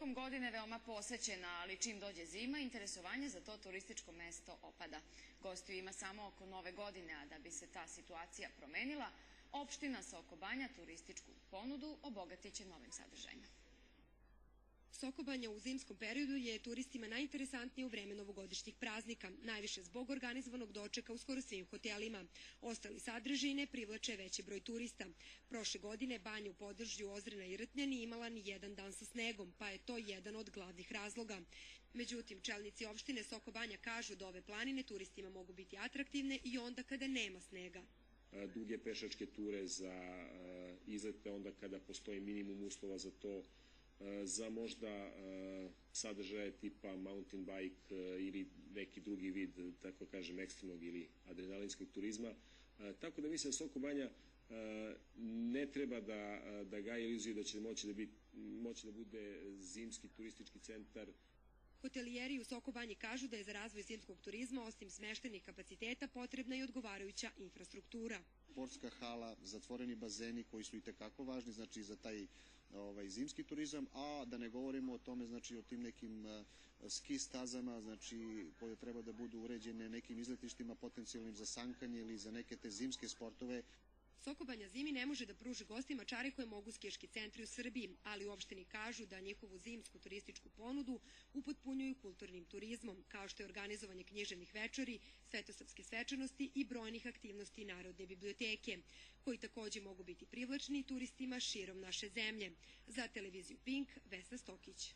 tokom godine veoma posećena, ali čim dođe zima, interesovanje za to turističko mesto opada. Gostiju ima samo oko Nove godine, a da bi se ta situacija promenila, opština Soko Banja turističku ponudu obogatit će novim sadržajima. Soko Banja u zimskom periodu je turistima najinteresantnije u vreme novogodišnjih praznika, najviše zbog organizovanog dočeka u skoro svim hotelima. Ostali sadržaji ne privlače veći broj turista. Prošle godine Banja u Podržju, Ozrena i Rtnja nije imala ni jedan dan sa snegom, pa je to jedan od glavnih razloga. Međutim, čelnici opštine Soko Banja kažu da ove planine turistima mogu biti atraktivne i onda kada nema snega. Duge pešačke ture za izlete onda kada postoji minimum uslova za to, za možda sadržaje tipa mountain bike ili neki drugi vid, tako kažem, ekstremnog ili adrenalinskog turizma. Tako da mislim da Soko Banja ne treba da gaji iluziju da će moći da bude zimski turistički centar. Hotelijeri u Soko Banji kažu da je za razvoj zimskog turizma osim smeštajnih kapaciteta potrebna i odgovarajuća infrastruktura. Sportska hala, zatvoreni bazeni koji su i tekako važni, znači za taj zimski turizam, a da ne govorimo o tome, znači o tim nekim ski stazama, znači koje treba da budu uređene nekim izletištima potencijalnim za sankanje ili za neke te zimske sportove. Soko Banja zimi ne može da pruži gostima čare koje mogu skijaški centri u Srbiji, ali u opštini kažu da njihovu zimsku turističku ponudu upotpunjuju kulturnim turizmom, kao što je organizovanje književnih večeri, svetosavske svečanosti i brojnih aktivnosti Narodne biblioteke, koji takođe mogu biti privlačni turistima širom naše zemlje. Za televiziju Pink, Vesna Stokić.